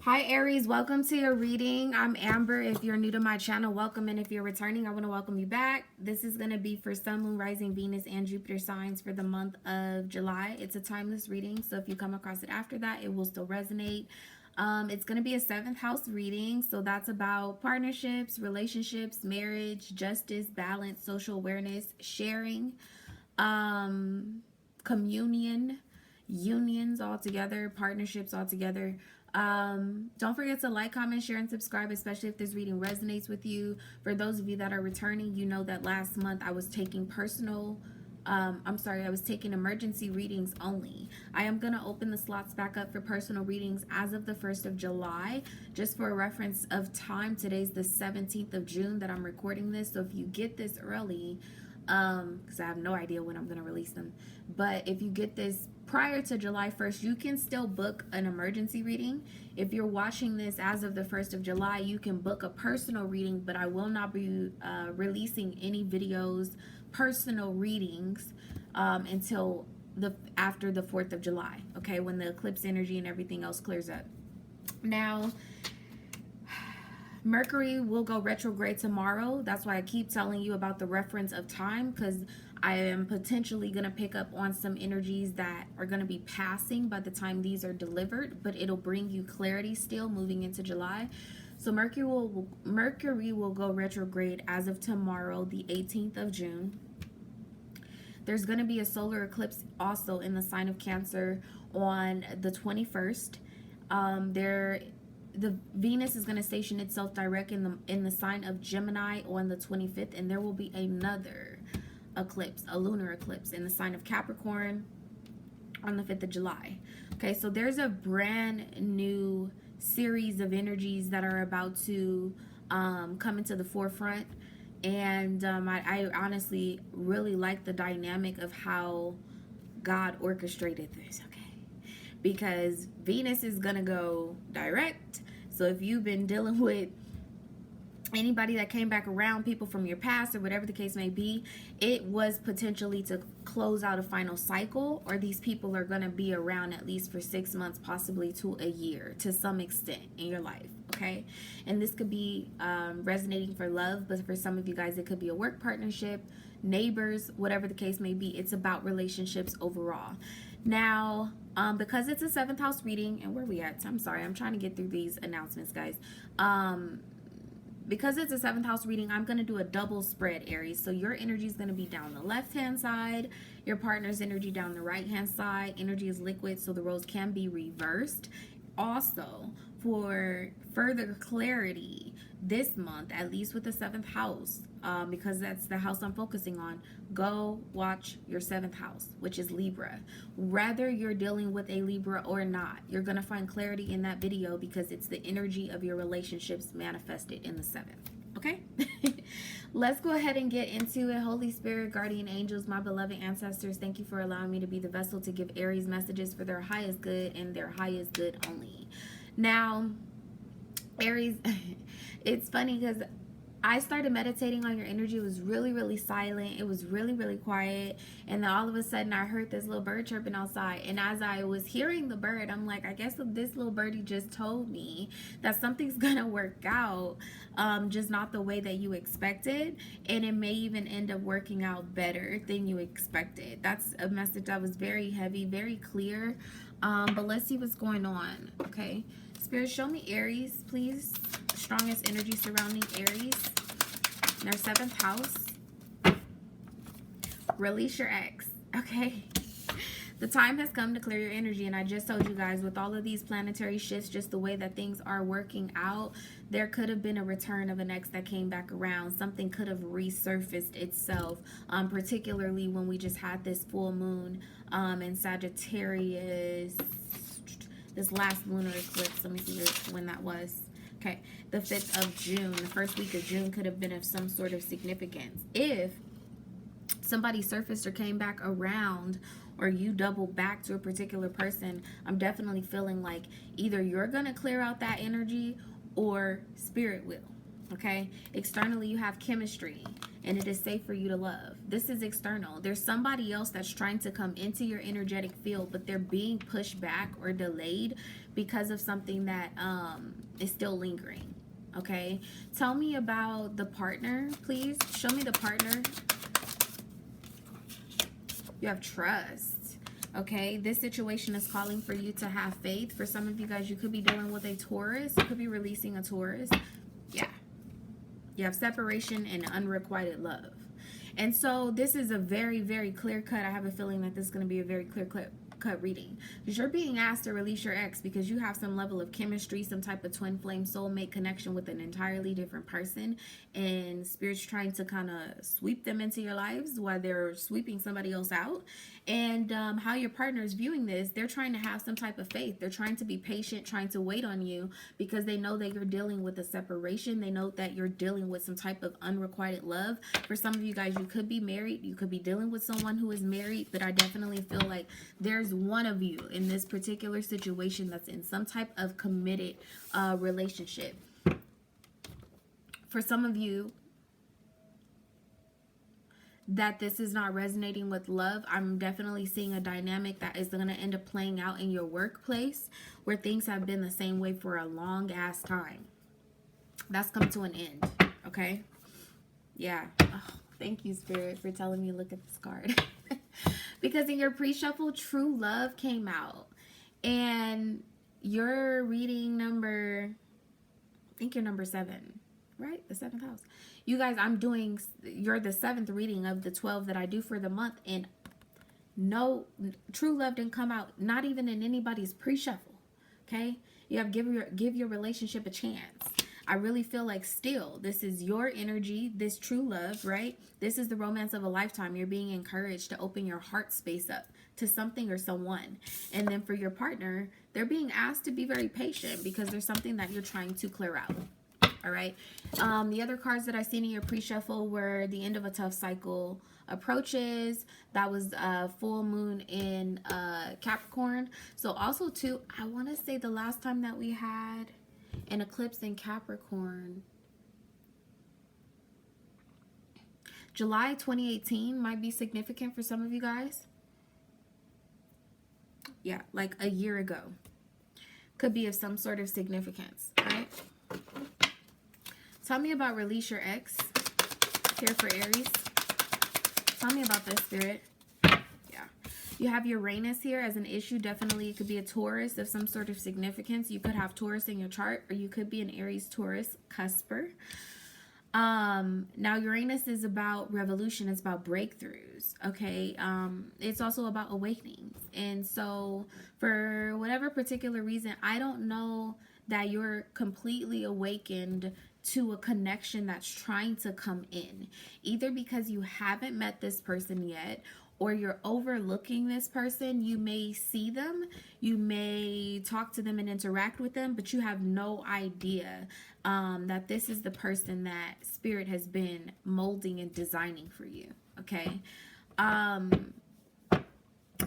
Hi Aries, welcome to your reading. I'm Amber. If you're new to my channel, welcome, and if you're returning, I want to welcome you back. This is going to be for Sun, Moon, Rising, Venus, and Jupiter signs for the month of July. It's a timeless reading, so if you come across it after that, it will still resonate. It's going to be a 7th house reading, so that's about partnerships, relationships, marriage, justice, balance, social awareness, sharing, communion, unions all together, partnerships all together. Don't forget to like, comment, share, and subscribe, especially if this reading resonates with you. For those of you that are returning, you know that last month I was taking I was taking emergency readings only. I am going to open the slots back up for personal readings as of the 1st of July. Just for a reference of time, today's the 17th of June that I'm recording this. So if you get this early, because I have no idea when I'm going to release them, but if you get this prior to July 1st, you can still book an emergency reading. If you're watching this as of the 1st of July, you can book a personal reading, but I will not be releasing any videos, personal readings, until after the 4th of July, okay, when the eclipse energy and everything else clears up. Now, Mercury will go retrograde tomorrow. That's why I keep telling you about the reference of time, because I am potentially going to pick up on some energies that are going to be passing by the time these are delivered, but it'll bring you clarity still moving into July. So Mercury will go retrograde as of tomorrow, the 18th of June. There's going to be a solar eclipse also in the sign of Cancer on the 21st. The Venus is going to station itself direct in the sign of Gemini on the 25th, and there will be another eclipse, a lunar eclipse, in the sign of Capricorn on the 5th of July. Okay, so there's a brand new series of energies that are about to come into the forefront, and I honestly really like the dynamic of how God orchestrated this, okay? Because Venus is gonna go direct. So if you've been dealing with anybody that came back around, people from your past or whatever the case may be, it was potentially to close out a final cycle, or these people are going to be around at least for 6 months, possibly to a year to some extent in your life, okay? And this could be resonating for love, but for some of you guys it could be a work partnership, neighbors, whatever the case may be. It's about relationships overall. Now, because it's a 7th house reading, and where we at? I'm sorry, I'm trying to get through these announcements, guys. Because it's a 7th house reading, I'm going to do a double spread, Aries. So your energy is going to be down the left-hand side, your partner's energy down the right-hand side. Energy is liquid, so the roles can be reversed. Also, for further clarity this month, at least with the 7th house, because that's the house I'm focusing on, go watch your 7th house, which is Libra. Whether you're dealing with a Libra or not, you're going to find clarity in that video, because it's the energy of your relationships manifested in the 7th. Okay? Let's go ahead and get into it. Holy Spirit, guardian angels, my beloved ancestors, thank you for allowing me to be the vessel to give Aries messages for their highest good and their highest good only. Now, Aries, it's funny because I started meditating on your energy. It was really, really silent. It was really, really quiet. And then all of a sudden I heard this little bird chirping outside. And as I was hearing the bird, I'm like, I guess this little birdie just told me that something's going to work out, just not the way that you expected. And it may even end up working out better than you expected. That's a message that was very heavy, very clear. But let's see what's going on. Okay. Spirit, show me Aries, please. Strongest energy surrounding Aries. Their 7th house. Release your ex. Okay. The time has come to clear your energy, and I just told you guys, with all of these planetary shifts, just the way that things are working out, there could have been a return of an ex that came back around. Something could have resurfaced itself, particularly when we just had this full moon in Sagittarius. This last lunar eclipse, let me see when that was. Okay, the 5th of June, the first week of June could have been of some sort of significance. If somebody surfaced or came back around, or you double back to a particular person, I'm definitely feeling like either you're going to clear out that energy or spirit will. Okay, externally you have chemistry, and it is safe for you to love. This is external. There's somebody else that's trying to come into your energetic field, but they're being pushed back or delayed because of something that is still lingering. Okay, tell me about the partner, please. Show me the partner. You have trust. Okay, this situation is calling for you to have faith. For some of you guys, you could be dealing with a Taurus. You could be releasing a Taurus. Yeah. You have separation and unrequited love. And so this is a very, very clear cut. I have a feeling that this is going to be a very clear cut reading, because you're being asked to release your ex because you have some level of chemistry, some type of twin flame soulmate connection with an entirely different person, and spirit's trying to kind of sweep them into your lives while they're sweeping somebody else out. And how your partner is viewing this, they're trying to have some type of faith. They're trying to be patient, trying to wait on you, because they know that you're dealing with a separation. They know that you're dealing with some type of unrequited love. For some of you guys, you could be married, you could be dealing with someone who is married, but I definitely feel like there's one of you in this particular situation that's in some type of committed relationship. For some of you that this is not resonating with love, I'm definitely seeing a dynamic that is going to end up playing out in your workplace, where things have been the same way for a long ass time. That's come to an end. Okay, yeah. Oh, thank you, Spirit, for telling me look at this card. Because in your pre-shuffle, true love came out, and you're reading number, I think you're number 7, right? The 7th house. You guys, you're the 7th reading of the 12 that I do for the month, and no, true love didn't come out, not even in anybody's pre-shuffle. Okay, you have give your relationship a chance. I really feel like still this is your energy, this true love, right? This is the romance of a lifetime. You're being encouraged to open your heart space up to something or someone. And then for your partner, they're being asked to be very patient because there's something that you're trying to clear out. All right. The other cards that I seen in your pre-shuffle were the end of a tough cycle approaches. That was full moon in Capricorn. So also too, I want to say the last time that we had an eclipse in Capricorn, July 2018 might be significant for some of you guys. Yeah, like a year ago. Could be of some sort of significance, right? Tell me about release your ex here for Aries. Tell me about this, Spirit. Yeah. You have Uranus here as an issue. Definitely it could be a Taurus of some sort of significance. You could have Taurus in your chart, or you could be an Aries Taurus cusper. Now Uranus is about revolution. It's about breakthroughs. Okay. It's also about awakenings. And so for whatever particular reason, I don't know that you're completely awakened to a connection that's trying to come in, either because you haven't met this person yet, or you're overlooking this person. You may see them, you may talk to them and interact with them, but you have no idea that this is the person that Spirit has been molding and designing for you. Okay.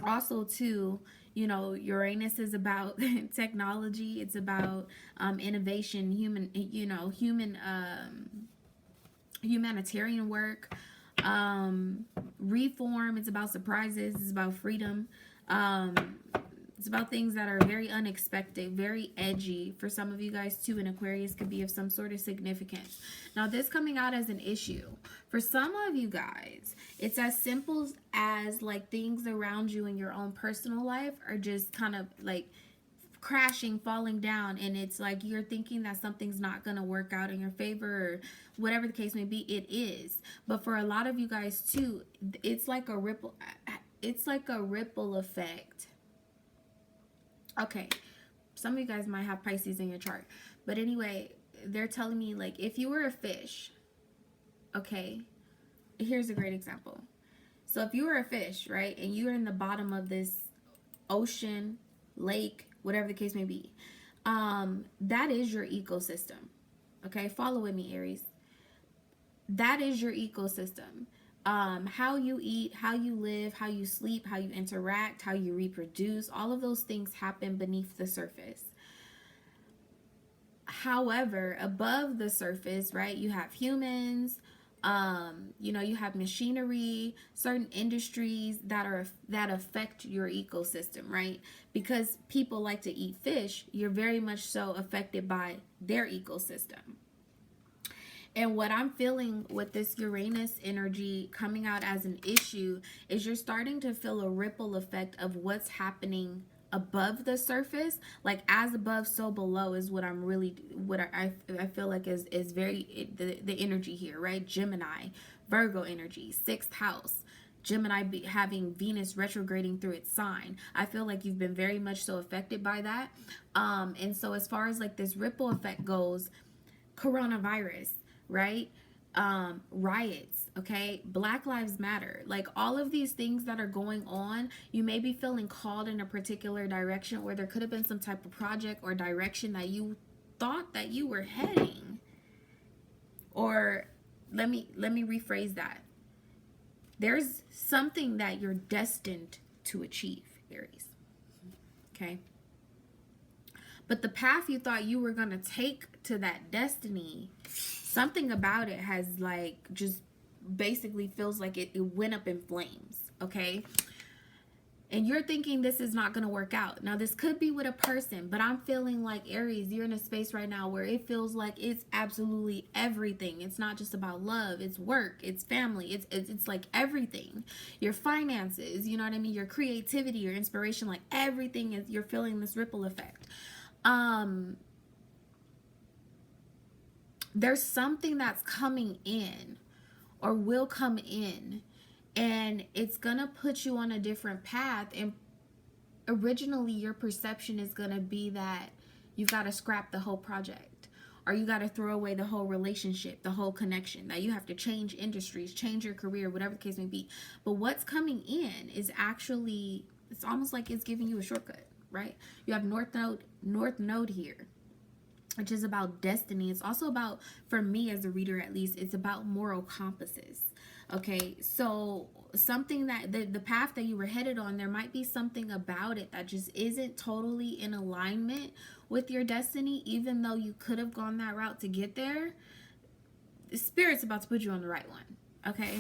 Also too, you know, Uranus is about technology. It's about innovation, humanitarian work, reform. It's about surprises. It's about freedom. It's about things that are very unexpected, very edgy. For some of you guys too, in Aquarius could be of some sort of significance. Now this coming out as an issue. For some of you guys, it's as simple as like things around you in your own personal life are just kind of like crashing, falling down, and it's like you're thinking that something's not going to work out in your favor, or whatever the case may be. It is. But for a lot of you guys too, it's like a ripple effect. Okay, some of you guys might have Pisces in your chart, but anyway, they're telling me like if you were a fish, okay, here's a great example. So if you were a fish, right, and you're in the bottom of this ocean, lake, whatever the case may be, that is your ecosystem. Okay, follow with me, Aries. That is your ecosystem. How you eat, how you live, how you sleep, how you interact, how you reproduce, all of those things happen beneath the surface. However, above the surface, right, you have humans, You know, you have machinery, certain industries that affect your ecosystem, right? Because people like to eat fish, you're very much so affected by their ecosystem. And what I'm feeling with this Uranus energy coming out as an issue is you're starting to feel a ripple effect of what's happening above the surface. Like as above, so below is what I'm really, what I feel like is very, the energy here, right? Gemini, Virgo energy, 6th house. Gemini having Venus retrograding through its sign. I feel like you've been very much so affected by that. And so as far as like this ripple effect goes, coronavirus, right? Riots, okay? Black Lives Matter. Like all of these things that are going on, you may be feeling called in a particular direction, or there could have been some type of project or direction that you thought that you were heading. Or let me rephrase that. There's something that you're destined to achieve, Aries. Okay? But the path you thought you were going to take to that destiny, something about it has like just basically feels like it went up in flames, okay? And you're thinking this is not going to work out. Now, this could be with a person, but I'm feeling like, Aries, you're in a space right now where it feels like it's absolutely everything. It's not just about love. It's work. It's family. It's like everything. Your finances, you know what I mean? Your creativity, your inspiration, like everything is, you're feeling this ripple effect. There's something that's coming in or will come in, and it's gonna put you on a different path. And originally your perception is gonna be that you gotta scrap the whole project, or you gotta throw away the whole relationship, the whole connection, that you have to change industries, change your career, whatever the case may be. But what's coming in is actually, it's almost like it's giving you a shortcut, right? You have North Node here, which is about destiny. It's also about, for me as a reader at least, it's about moral compasses. Okay, so something that the path that you were headed on, there might be something about it that just isn't totally in alignment with your destiny, even though you could have gone that route to get there. The Spirit's about to put you on the right one. Okay,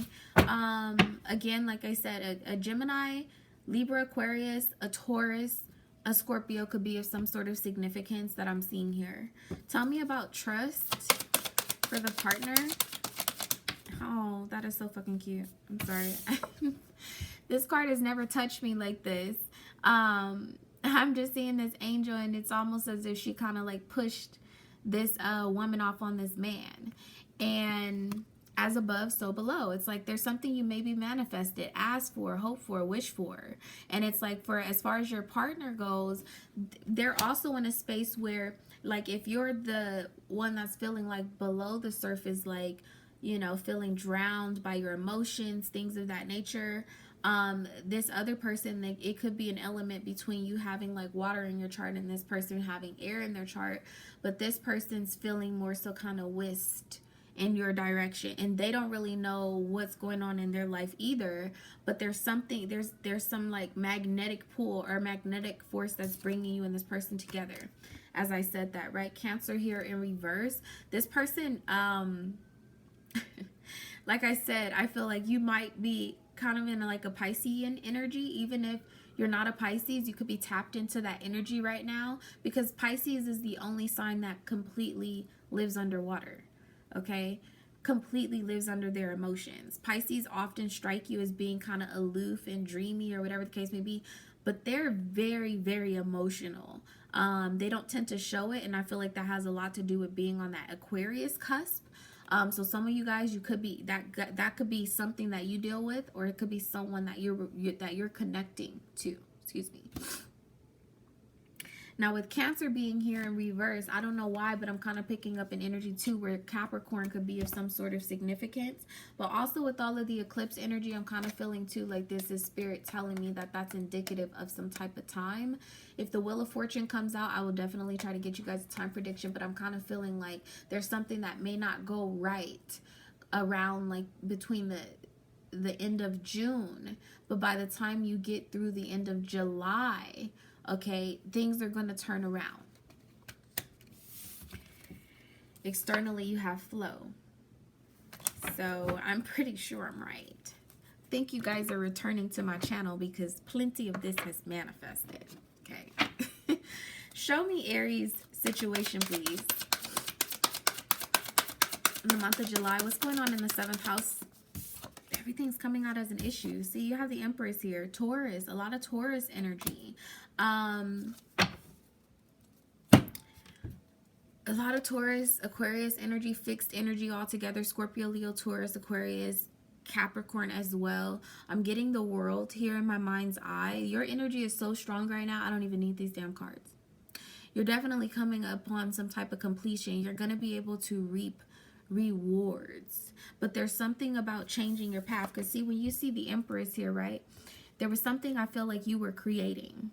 again, like I said, a Gemini, Libra, Aquarius, a Taurus, a Scorpio could be of some sort of significance that I'm seeing here. Tell me about trust for the partner. Oh, that is so fucking cute. I'm sorry. This card has never touched me like this. I'm just seeing this angel, and it's almost as if she kind of like pushed this woman off on this man. And as above, so below. It's like there's something you maybe manifested, asked for, hoped for, wished for. And it's like, for as far as your partner goes, they're also in a space where, like, if you're the one that's feeling like below the surface, like, you know, feeling drowned by your emotions, things of that nature, this other person, like, it could be an element between you having like water in your chart and this person having air in their chart, but this person's feeling more so kind of whisked in your direction, and they don't really know what's going on in their life either. But there's something, there's some like magnetic pull or magnetic force that's bringing you and this person together. As I said that, right? Cancer here in reverse. This person, like I said, I feel like you might be kind of in like a Piscean energy. Even if you're not a Pisces, you could be tapped into that energy right now, because Pisces is the only sign that completely lives underwater. Okay, completely lives under their emotions. Pisces often strike you as being kind of aloof and dreamy or whatever the case may be, but they're very, very emotional. They don't tend to show it, and I feel like that has a lot to do with being on that Aquarius cusp. So some of you guys, you could be that could be something that you deal with, or it could be someone that you're connecting to. Excuse me. Now, with Cancer being here in reverse, I don't know why, but I'm kind of picking up an energy too where Capricorn could be of some sort of significance. But also with all of the eclipse energy, I'm kind of feeling too like this is Spirit telling me that that's indicative of some type of time. If the Wheel of Fortune comes out, I will definitely try to get you guys a time prediction, but I'm kind of feeling like there's something that may not go right around like between the end of June, but by the time you get through the end of July, okay, things are going to turn around. Externally, you have flow. so I'm pretty sure I'm right. I think you guys are returning to my channel because plenty of this has manifested. Okay. Show me Aries situation, please. In the month of July, what's going on in the 7th house? Everything's coming out as an issue. See, you have the Empress here. Taurus, a lot of Taurus energy. A lot of Taurus, Aquarius energy, fixed energy altogether. Scorpio, Leo, Taurus, Aquarius, Capricorn as well. I'm getting the World here in my mind's eye. Your energy is so strong right now, I don't even need these damn cards. You're definitely coming upon some type of completion. You're going to be able to reap rewards. But there's something about changing your path. Because see, when you see the Empress here, right? There was something I feel like you were creating.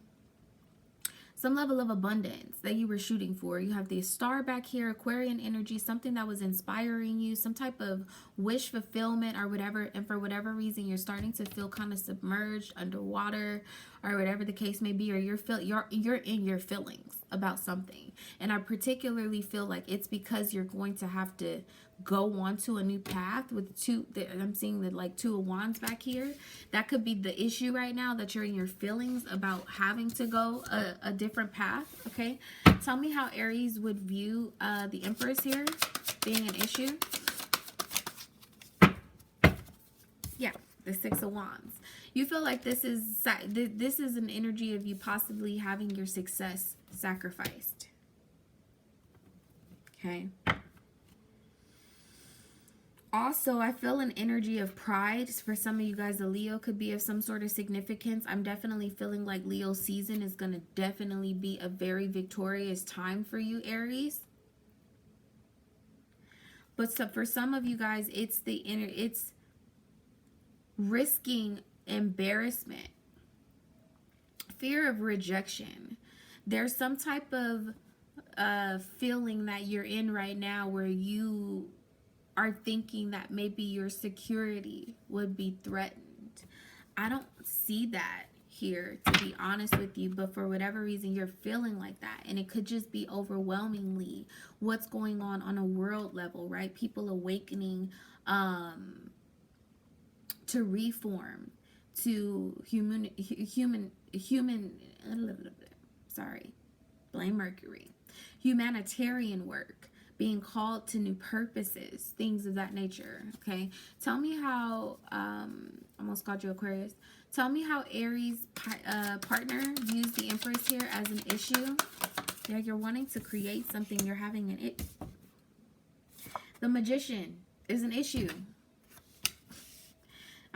Some level of abundance that you were shooting for. You have the star back here, Aquarian energy, something that was inspiring you, some type of wish fulfillment or whatever. And for whatever reason, you're starting to feel kind of submerged, underwater, or whatever the case may be, or you're in your feelings about something. And I particularly feel like it's because you're going to have to go on to a new path with I'm seeing the like 2 of Wands back here. That could be the issue right now, that you're in your feelings about having to go a different path. Okay, tell me how Aries would view the Empress here being an issue. Yeah, the 6 of Wands. You feel like this is an energy of you possibly having your success sacrificed. Okay. Also, I feel an energy of pride. For some of you guys, a Leo could be of some sort of significance. I'm definitely feeling like Leo season is going to definitely be a very victorious time for you, Aries. But for some of you guys, it's risking embarrassment, fear of rejection. There's some type of feeling that you're in right now where you are thinking that maybe your security would be threatened. I don't see that here, to be honest with you, but for whatever reason you're feeling like that, and it could just be overwhelmingly what's going on a world level, right? People awakening to reform, to blame Mercury, humanitarian work, being called to new purposes, things of that nature. Okay, tell me how almost called you Aquarius. Tell me how Aries partner views the Empress here as an issue. Yeah, you're wanting to create something. You're having the Magician is an issue.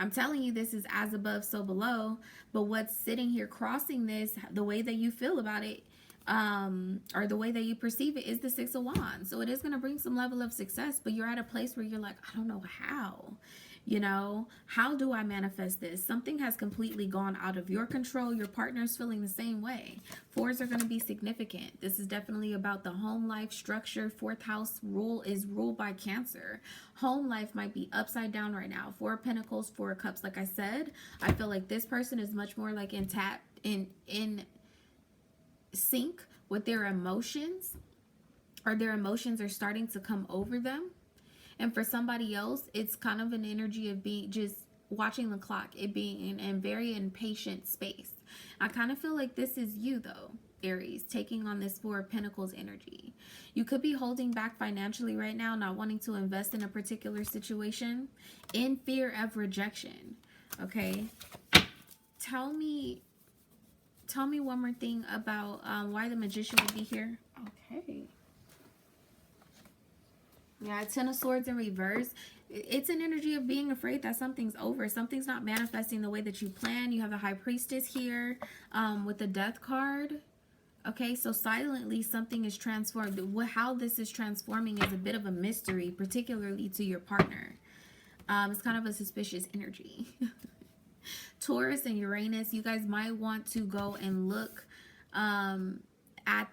I'm telling you, this is as above, so below. But what's sitting here crossing this, the way that you feel about it, or the way that you perceive it, is the 6 of Wands. So it is going to bring some level of success, but you're at a place where you're like, I don't know how. You know, how do I manifest this? Something has completely gone out of your control. Your partner's feeling the same way. 4s are going to be significant. This is definitely about the home life structure. 4th house is ruled by Cancer. Home life might be upside down right now. 4 of Pentacles, 4 of Cups. Like I said, I feel like this person is much more like in sync with their emotions, or their emotions are starting to come over them. And for somebody else, it's kind of an energy of being just watching the clock, it being in very impatient space. I kind of feel like this is you though, Aries, taking on this 4 of Pentacles energy. You could be holding back financially right now, not wanting to invest in a particular situation in fear of rejection. Okay, tell me one more thing about why the Magician would be here. Okay. Yeah, 10 of Swords in reverse. It's an energy of being afraid that something's over. Something's not manifesting the way that you plan. You have the High Priestess here with the Death card. Okay, so silently something is transformed. How this is transforming is a bit of a mystery, particularly to your partner. It's kind of a suspicious energy. Taurus and Uranus, you guys might want to go and look at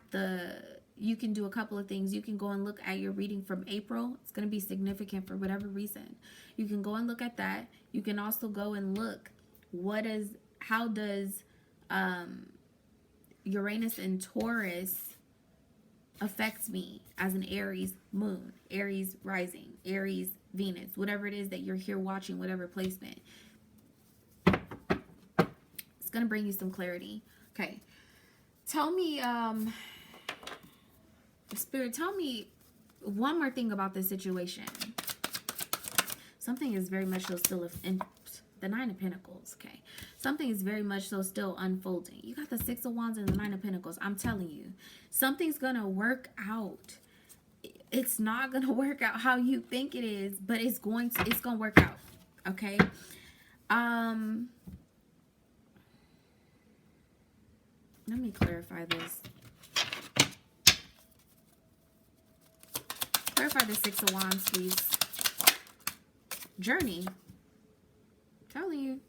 you can do a couple of things. You can go and look at your reading from April. It's going to be significant for whatever reason. You can go and look at that. You can also go and look how does Uranus and Taurus affect me as an Aries moon, Aries rising, Aries Venus, whatever it is that you're here watching, whatever placement. It's going to bring you some clarity. Okay. Tell me, Spirit, tell me one more thing about this situation. Something is very much so still in the Nine of Pentacles. Okay. Something is very much so still unfolding. You got the Six of Wands and the Nine of Pentacles. I'm telling you, something's going to work out. It's not going to work out how you think it is, but it's going to work out. Okay. Let me clarify this. Clarify the Six of Wands, please. Journey. I'm telling you.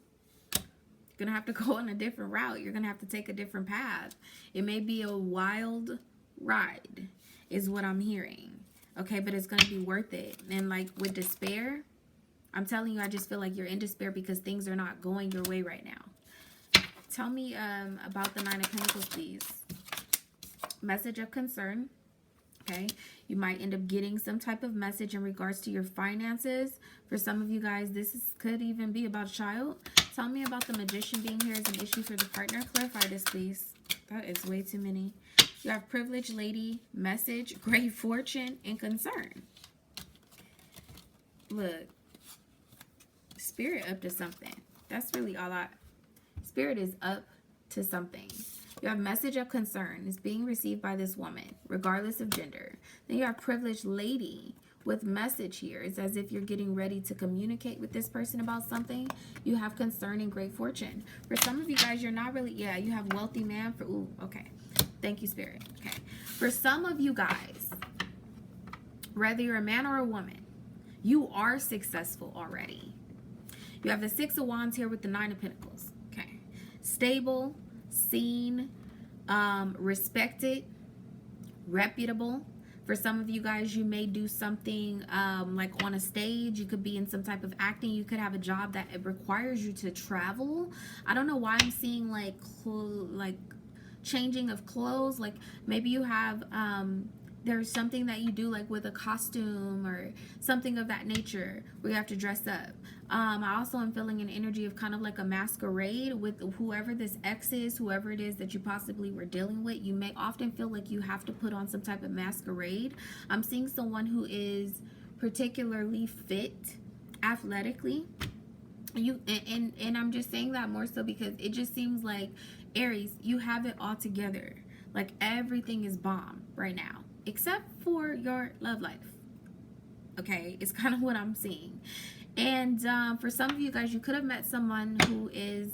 You're going to have to go on a different route. You're going to have to take a different path. It may be a wild ride, is what I'm hearing. Okay, but it's going to be worth it. And like with despair, I'm telling you, I just feel like you're in despair because things are not going your way right now. Tell me about the Nine of Pentacles, please. Message of concern. Okay, you might end up getting some type of message in regards to your finances. For some of you guys, could even be about a child. Tell me about the Magician being here as an issue for the partner. Clarify this, please. That is way too many. You have privileged lady, message, great fortune, and concern. Look, Spirit up to something. That's really all Spirit is up to something. You have message of concern is being received by this woman, regardless of gender. Then you have privileged lady with message here. It's as if you're getting ready to communicate with this person about something. You have concern and great fortune. For some of you guys, you're not really, yeah, you have wealthy man for, ooh, okay. Thank you, Spirit. Okay. For some of you guys, whether you're a man or a woman, you are successful already. You have the Six of Wands here with the Nine of Pentacles. Okay. Stable, seen, respected, reputable. For some of you guys, you may do something like on a stage. You could be in some type of acting. You could have a job that it requires you to travel. I don't know why I'm seeing like changing of clothes. Like maybe you have there's something that you do like with a costume or something of that nature where you have to dress up. I also am feeling an energy of kind of like a masquerade with whoever this ex is, whoever it is that you possibly were dealing with. You may often feel like you have to put on some type of masquerade. I'm seeing someone who is particularly fit athletically. And I'm just saying that more so because it just seems like, Aries, you have it all together. Like everything is bomb right now, except for your love life. Okay, it's kind of what I'm seeing. And for some of you guys, you could have met someone who is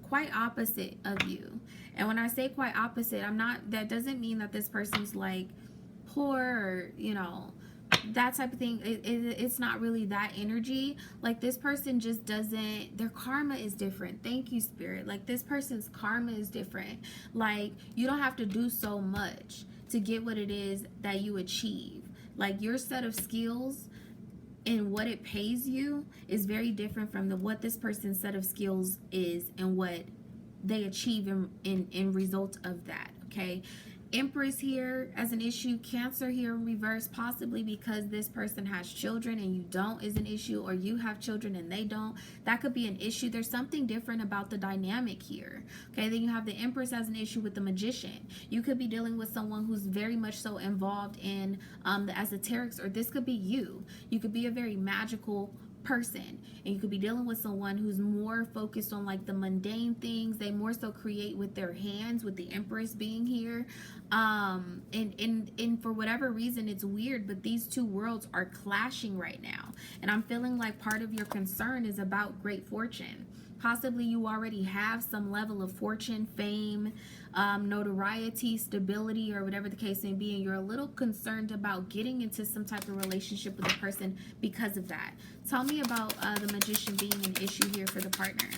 quite opposite of you. And when I say quite opposite, that doesn't mean that this person's like poor or, you know, that type of thing. It's not really that energy. Like this person just doesn't, their karma is different. Thank you, Spirit. Like this person's karma is different. Like you don't have to do so much to get what it is that you achieve. Like your set of skills and what it pays you is very different from what this person's set of skills is and what they achieve in result of that. Okay. Empress here as an issue, Cancer here in reverse, possibly because this person has children and you don't is an issue, or you have children and they don't. That could be an issue. There's something different about the dynamic here. Okay, then you have the Empress as an issue with the Magician. You could be dealing with someone who's very much so involved in the esoterics, or this could be you. You could be a very magical person and you could be dealing with someone who's more focused on like the mundane things. They more so create with their hands, with the Empress being here, and for whatever reason it's weird, but these two worlds are clashing right now, and I'm feeling like part of your concern is about great fortune. Possibly you already have some level of fortune, fame, notoriety, stability, or whatever the case may be, and you're a little concerned about getting into some type of relationship with a person because of that. Tell me about the Magician being an issue here for the partner.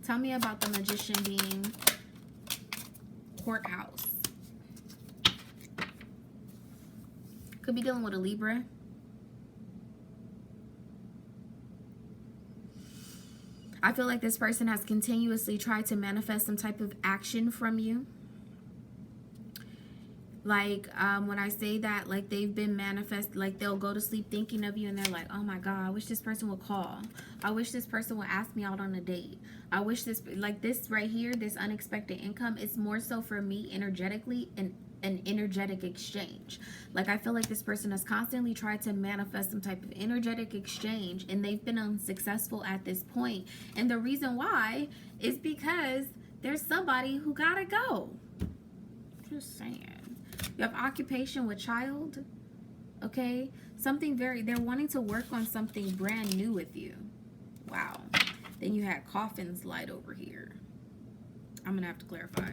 Tell me about the Magician being courthouse. Could be dealing with a Libra. I feel like this person has continuously tried to manifest some type of action from you. Like, when I say that, like, they've been manifest, like, they'll go to sleep thinking of you and they're like, oh my God, I wish this person would call. I wish this person would ask me out on a date. I wish this, like, this right here, this unexpected income, it's more so for me energetically an energetic exchange. Like, I feel like this person has constantly tried to manifest some type of energetic exchange and they've been unsuccessful at this point. And the reason why is because there's somebody who gotta go. Just saying. You have occupation with child, okay? Something they're wanting to work on something brand new with you. Wow. Then you had coffins light over here. I'm gonna have to clarify.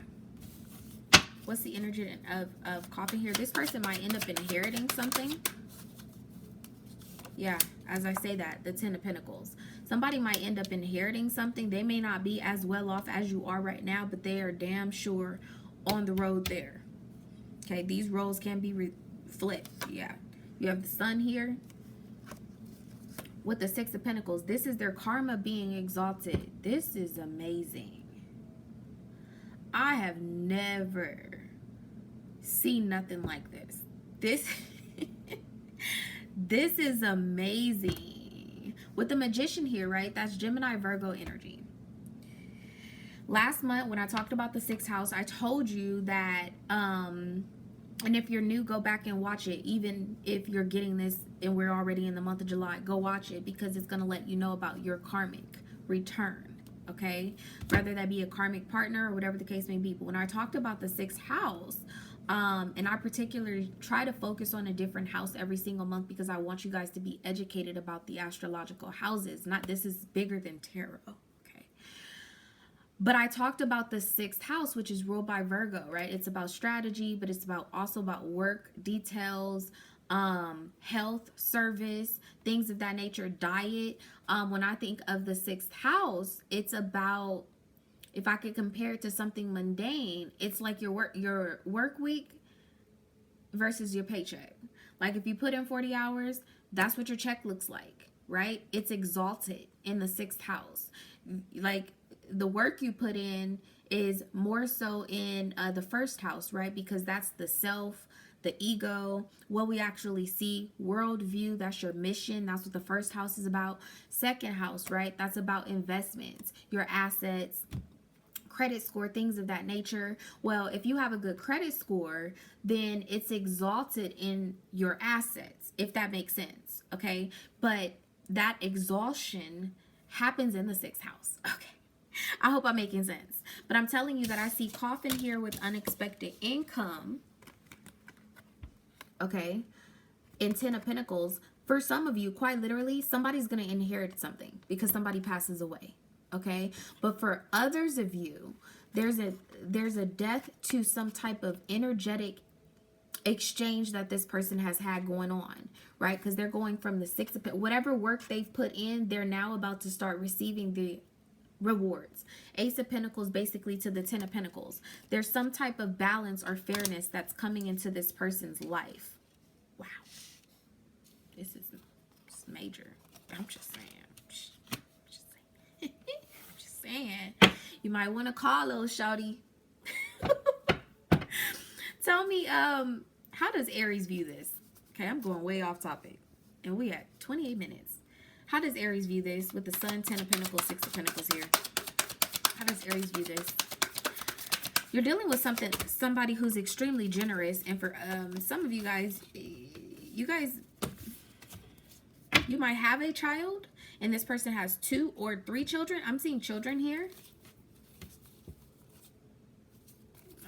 What's the energy of coffin here? This person might end up inheriting something. Yeah, as I say that, the 10 of Pentacles. Somebody might end up inheriting something. They may not be as well off as you are right now, but they are damn sure on the road there. Okay, these roles can be flipped. Yeah, you have the Sun here with the 6 of Pentacles. This is their karma being exalted. This is amazing. I have never seen nothing like this. This is amazing. With the Magician here, right? That's Gemini, Virgo energy. Last month when I talked about the 6th house, I told you that and if you're new, go back and watch it. Even if you're getting this and we're already in the month of July, go watch it because it's going to let you know about your karmic return, okay? Whether that be a karmic partner or whatever the case may be. But when I talked about the 6th house, and I particularly try to focus on a different house every single month because I want you guys to be educated about the astrological houses. This is bigger than tarot. But I talked about the 6th house, which is ruled by Virgo, right? It's about strategy, but it's also about work, details, health, service, things of that nature, diet. When I think of the 6th house, it's about, if I could compare it to something mundane, it's like your work week versus your paycheck. Like if you put in 40 hours, that's what your check looks like, right? It's exalted in the 6th house. Like, the work you put in is more so in the 1st house, right? Because that's the self, the ego, what we actually see, worldview, that's your mission. That's what the 1st house is about. 2nd house, right? That's about investments, your assets, credit score, things of that nature. Well, if you have a good credit score, then it's exalted in your assets, if that makes sense, okay? But that exhaustion happens in the 6th house, okay? I hope I'm making sense. But I'm telling you that I see coffin here with unexpected income. Okay. In 10 of Pentacles. For some of you, quite literally, somebody's going to inherit something because somebody passes away. Okay. But for others of you, there's a death to some type of energetic exchange that this person has had going on, right? Because they're going from the 6 of Pentacles. Whatever work they've put in, they're now about to start receiving the rewards. Ace of Pentacles basically to the 10 of Pentacles. There's some type of balance or fairness that's coming into this person's life. Wow. This is major. I'm just saying. I'm just saying. You might want to call little shawty. Tell me, how does Aries view this? Okay, I'm going way off topic. And we at 28 minutes. How does Aries view this with the Sun, 10 of Pentacles, 6 of Pentacles here? How does Aries view this? You're dealing with somebody who's extremely generous. And for some of you guys, you might have a child and this person has 2 or 3 children. I'm seeing children here.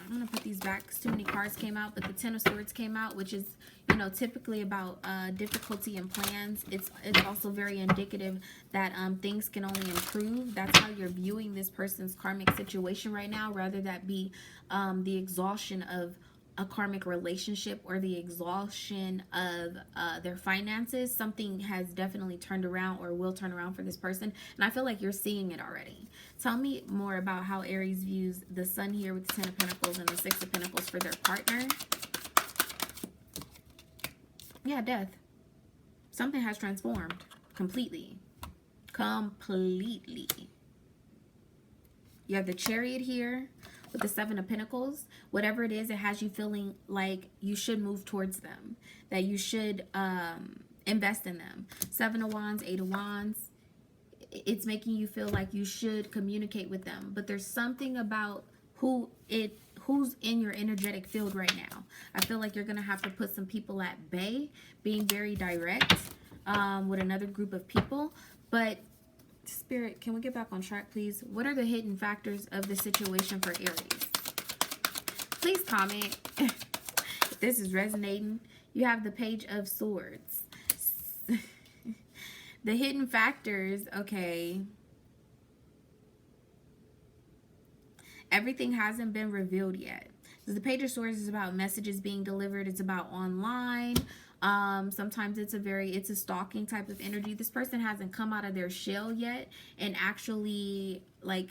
I'm going to put these back because too many cards came out, but the 10 of Swords came out, which is, you know, typically about difficulty in plans. It's also very indicative that things can only improve. That's how you're viewing this person's karmic situation right now, rather that be the exhaustion of a karmic relationship or the exhaustion of their finances. Something has definitely turned around or will turn around for this person, and I feel like you're seeing it already. Tell me more about how Aries views the Sun here with the 10 of Pentacles and the 6 of Pentacles for their partner. Yeah, death. Something has transformed completely. Completely. You have the Chariot here with the Seven of Pentacles. Whatever it is, it has you feeling like you should move towards them, that you should invest in them. Seven of Wands, Eight of Wands. It's making you feel like you should communicate with them, but there's something about who's in your energetic field right now. I feel like you're gonna have to put some people at bay, being very direct with another group of people. But Spirit, can we get back on track, please? What are the hidden factors of the situation for Aries? Please comment if this is resonating. You have the Page of Swords. The hidden factors, okay. Everything hasn't been revealed yet. The Page of Swords is about messages being delivered. It's about online. Sometimes it's a stalking type of energy. This person hasn't come out of their shell yet and actually, like,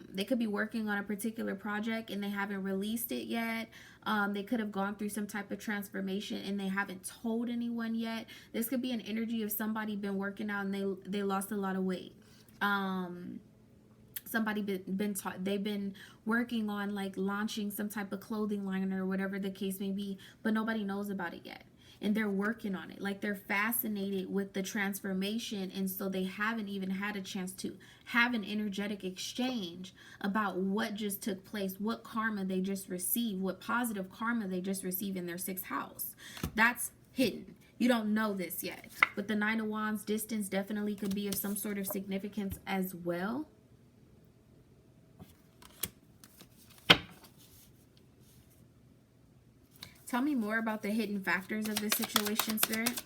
they could be working on a particular project and they haven't released it yet. They could have gone through some type of transformation and they haven't told anyone yet. This could be an energy of somebody been working out and they lost a lot of weight. Somebody they've been working on like launching some type of clothing line or whatever the case may be, but nobody knows about it yet. And they're working on it. Like, they're fascinated with the transformation, and so they haven't even had a chance to have an energetic exchange about what just took place, what karma they just received, what positive karma they just received in their 6th house. That's hidden. You don't know this yet. But the Nine of Wands, distance definitely could be of some sort of significance as well. Tell me more about the hidden factors of this situation, Spirit.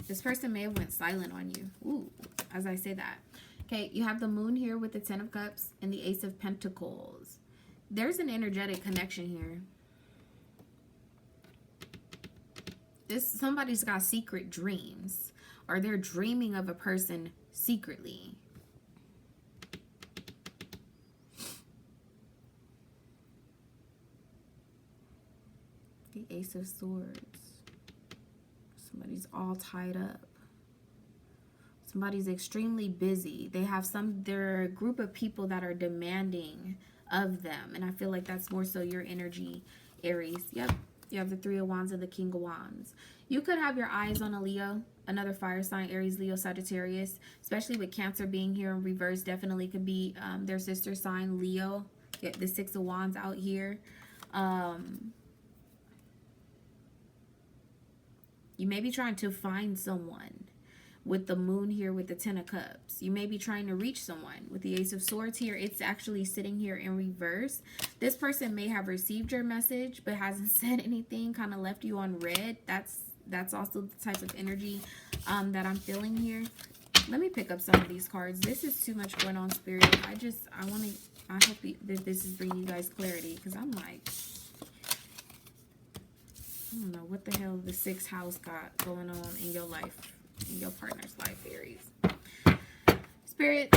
This person may have went silent on you. Ooh, as I say that. Okay, you have the Moon here with the Ten of Cups and the Ace of Pentacles. There's an energetic connection here. Somebody's got secret dreams, or they're dreaming of a person secretly. The Ace of Swords. Somebody's all tied up. Somebody's extremely busy. They have they're a group of people that are demanding of them. And I feel like that's more so your energy, Aries. Yep. You have the Three of Wands and the King of Wands. You could have your eyes on a Leo, another fire sign, Aries, Leo, Sagittarius. Especially with Cancer being here in reverse. Definitely could be their sister sign, Leo. Get the Six of Wands out here. You may be trying to find someone with the Moon here with the Ten of Cups. You may be trying to reach someone with the Ace of Swords here. It's actually sitting here in reverse. This person may have received your message but hasn't said anything, kind of left you on red. That's also the type of energy that I'm feeling here. Let me pick up some of these cards. This is too much going on, Spirit. I hope that this is bringing you guys clarity, because I'm like, I don't know what the hell the 6th house got going on in your life, in your partner's life, Aries. Spirit,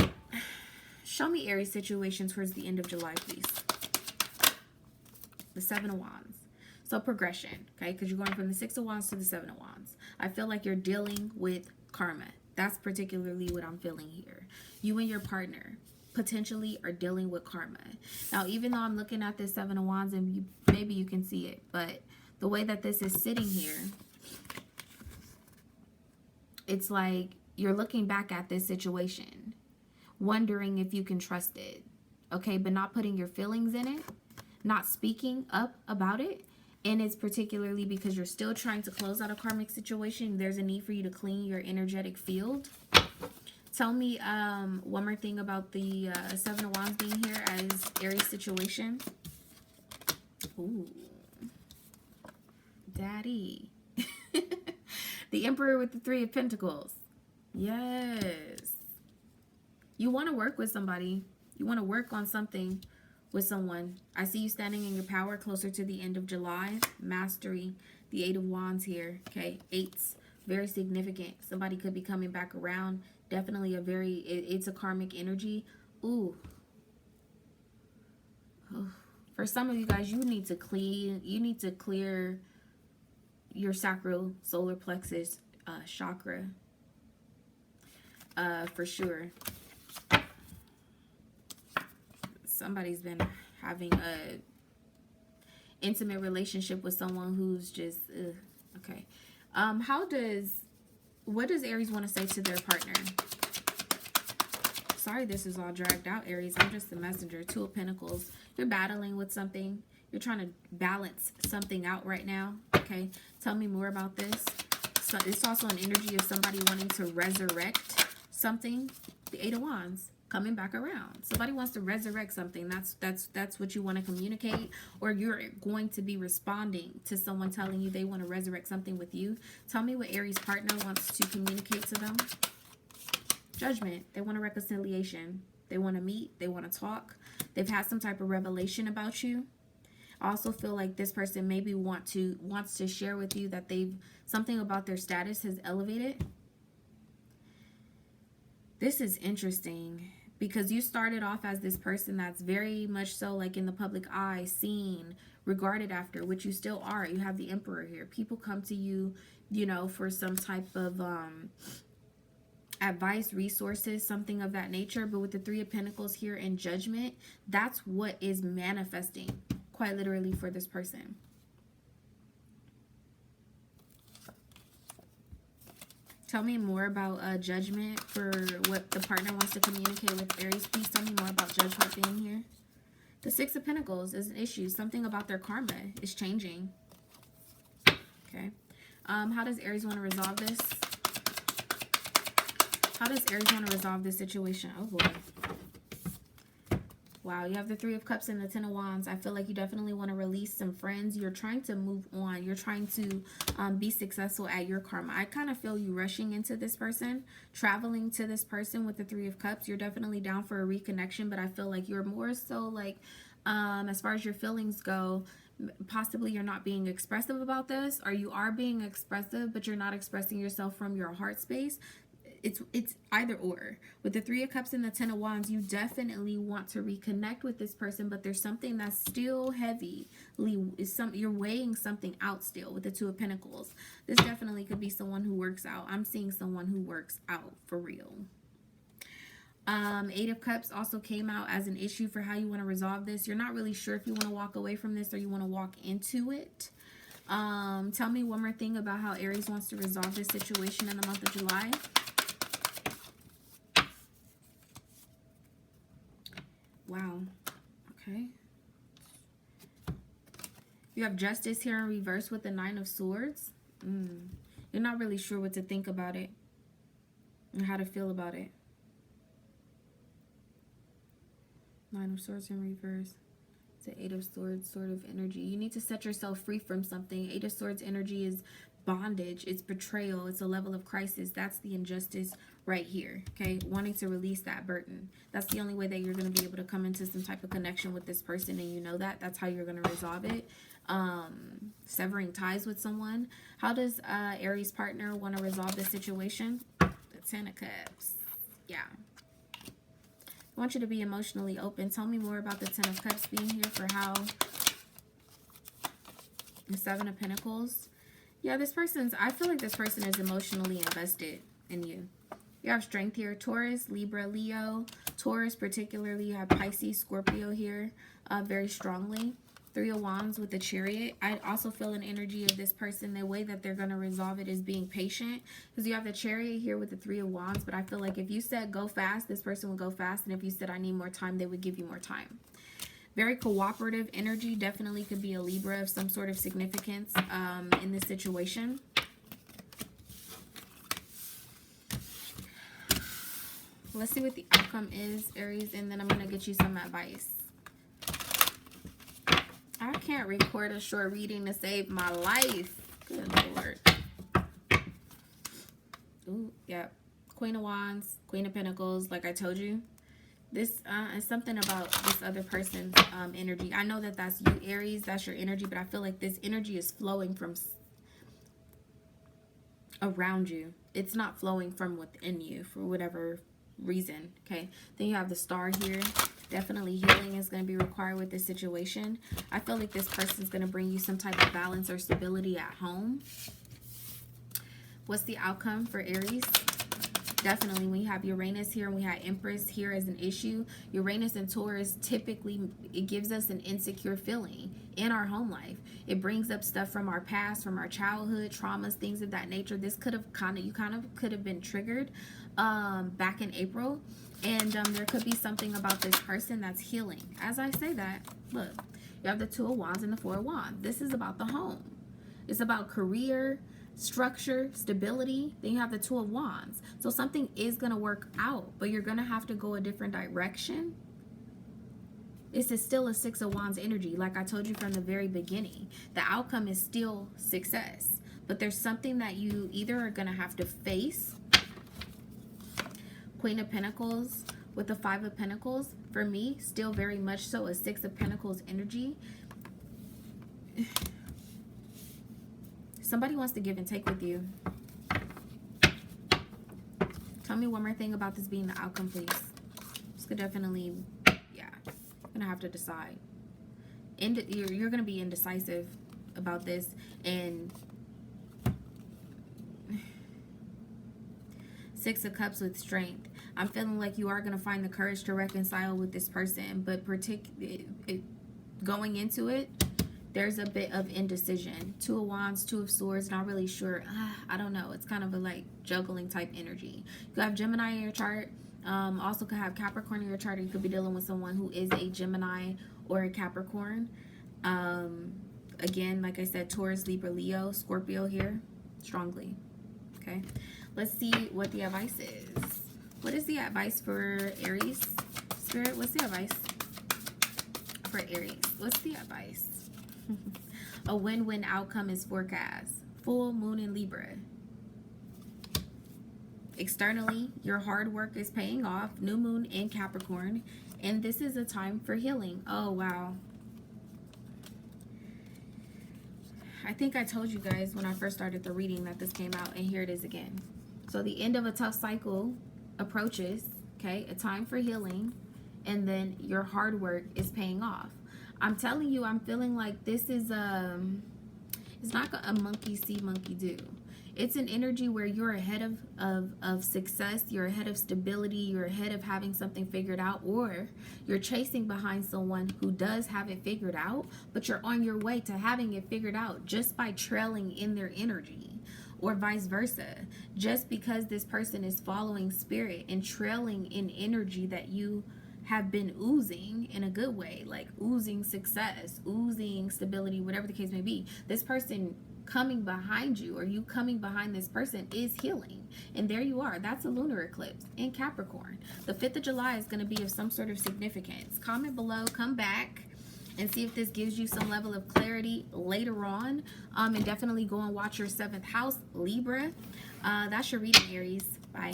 show me Aries situation towards the end of July, please. The Seven of Wands. So progression, okay? Because you're going from the 6 of Wands to the 7 of Wands. I feel like you're dealing with karma. That's particularly what I'm feeling here. You and your partner potentially are dealing with karma. Now, even though I'm looking at this 7 of Wands and maybe you can see it, but the way that this is sitting here, it's like you're looking back at this situation, wondering if you can trust it, okay? But not putting your feelings in it, not speaking up about it. And it's particularly because you're still trying to close out a karmic situation. There's a need for you to clean your energetic field. Tell me one more thing about the 7 of Wands being here as Aries situation. Ooh. Daddy. The Emperor with the 3 of Pentacles. Yes. You want to work with somebody. You want to work on something with someone. I see you standing in your power closer to the end of July. Mastery. The 8 of Wands here. Okay. 8s. Very significant. Somebody could be coming back around. Definitely it's a karmic energy. Ooh. Oh. For some of you guys, you need to clear your sacral solar plexus chakra, for sure. somebody's been having a intimate relationship with someone who's just okay. What does Aries want to say to their partner? Sorry this is all dragged out, Aries. I'm just the messenger. Two of Pentacles. You're battling with something. You're trying to balance something out right now. Okay, tell me more about this. So it's also an energy of somebody wanting to resurrect something. The Eight of Wands coming back around. Somebody wants to resurrect something. That's what you want to communicate, or you're going to be responding to someone telling you they want to resurrect something with you. Tell me what Aries partner wants to communicate to them. Judgment. They want a reconciliation. They want to meet. They want to talk. They've had some type of revelation about you. I also feel like this person maybe wants to share with you that something about their status has elevated. This is interesting because you started off as this person that's very much so like in the public eye, seen, regarded after, which you still are. You have the Emperor here. People come to you, you know, for some type of advice, resources, something of that nature. But with the Three of Pentacles here in Judgment, that's what is manifesting quite literally for this person. Tell me more about Judgment for what the partner wants to communicate with Aries. Please tell me more about Judgment being here. The Six of Pentacles is an issue. Something about their karma is changing. Okay. How does Aries want to resolve this? How does Aries want to resolve this situation? Oh, boy. Wow, you have the Three of Cups and the Ten of Wands. I feel like you definitely want to release some friends. You're trying to move on. You're trying to be successful at your karma. I kind of feel you rushing into this person, traveling to this person with the Three of Cups. You're definitely down for a reconnection, but I feel like you're more so like, as far as your feelings go, possibly you're not being expressive about this, or you are being expressive, but you're not expressing yourself from your heart space. It's either or. With the Three of Cups and the Ten of Wands, you definitely want to reconnect with this person, but there's something that's still heavy. You're weighing something out still with the Two of Pentacles. This definitely could be someone who works out. I'm seeing someone who works out for real. Eight of Cups also came out as an issue for how you want to resolve this. You're not really sure if you want to walk away from this or you want to walk into it. Tell me one more thing about how Aries wants to resolve this situation in the month of July. Wow. Okay. You have Justice here in reverse with the Nine of Swords. You're not really sure what to think about it and how to feel about it. Nine of Swords in reverse. It's the Eight of Swords sort of energy. You need to set yourself free from something. Eight of Swords energy is bondage. It's betrayal. It's a level of crisis. That's the injustice right here. Okay, wanting to release that burden. That's the only way that you're going to be able to come into some type of connection with this person, and you know that. That's how you're going to resolve it. Severing ties with someone. How does Aries partner want to resolve this situation? The Ten of Cups. Yeah. I want you to be emotionally open. Tell me more about the Ten of Cups being here for how the Seven of Pentacles. Yeah, I feel like this person is emotionally invested in you. You have Strength here. Taurus, Libra, Leo. Taurus particularly, you have Pisces, Scorpio here very strongly. Three of Wands with the Chariot. I also feel an energy of this person. The way that they're going to resolve it is being patient. Because you have the Chariot here with the Three of Wands. But I feel like if you said go fast, this person will go fast. And if you said I need more time, they would give you more time. Very cooperative energy. Definitely could be a Libra of some sort of significance in this situation. Let's see what the outcome is, Aries, and then I'm going to get you some advice. I can't record a short reading to save my life. Good Lord. Ooh, yeah. Queen of Wands, Queen of Pentacles, like I told you. This is something about this other person's energy. I know that that's you, Aries. That's your energy, but I feel like this energy is flowing from around you. It's not flowing from within you for whatever reason. Okay. Then you have the Star here. Definitely healing is going to be required with this situation. I feel like this person is going to bring you some type of balance or stability at home. What's the outcome for Aries? Definitely, when you have Uranus here and we have Empress here as an issue, Uranus and Taurus typically, it gives us an insecure feeling in our home life. It brings up stuff from our past, from our childhood, traumas, things of that nature. This could have you kind of could have been triggered back in April. And there could be something about this person that's healing. As I say that, look, you have the Two of Wands and the Four of Wands. This is about the home. It's about career, structure, stability. Then you have the Two of Wands. So something is going to work out, but you're going to have to go a different direction. This is still a Six of Wands energy. Like I told you from the very beginning, the outcome is still success, but there's something that you either are going to have to face. Queen of Pentacles with the Five of Pentacles, for me, still very much so a Six of Pentacles energy. Somebody wants to give and take with you. Tell me one more thing about this being the outcome, please. This could definitely, yeah, I'm gonna have to decide. You're gonna be indecisive about this, and Six of Cups with strength. I'm feeling like you are going to find the courage to reconcile with this person, but going into it, there's a bit of indecision. Two of Wands, Two of Swords, not really sure. I don't know. It's kind of a like juggling type energy. You have Gemini in your chart. Also could have Capricorn in your chart. Or you could be dealing with someone who is a Gemini or a Capricorn. Again, like I said, Taurus, Libra, Leo, Scorpio here, strongly. Okay. Let's see what the advice is. What is the advice for Aries? Spirit, what's the advice for Aries? What's the advice? A win-win outcome is forecast. Full moon in Libra. Externally, your hard work is paying off. New moon in Capricorn. And this is a time for healing. Oh, wow. I think I told you guys when I first started the reading that this came out, and here it is again. So the end of a tough cycle approaches, okay? A time for healing, and then your hard work is paying off. I'm telling you, I'm feeling like this is it's not a monkey see, monkey do. It's an energy where you're ahead of success, you're ahead of stability, you're ahead of having something figured out, or you're chasing behind someone who does have it figured out, but you're on your way to having it figured out just by trailing in their energy, or vice versa. Just because this person is following spirit and trailing in energy that you have been oozing in a good way, like oozing success, oozing stability, whatever the case may be, this person coming behind you, or you coming behind this person, is healing. And there you are. That's a lunar eclipse in Capricorn. The 5th of July is going to be of some sort of significance. Comment below, come back and see if this gives you some level of clarity later on. And definitely go and watch your 7th house, Libra. That's your reading, Aries. Bye.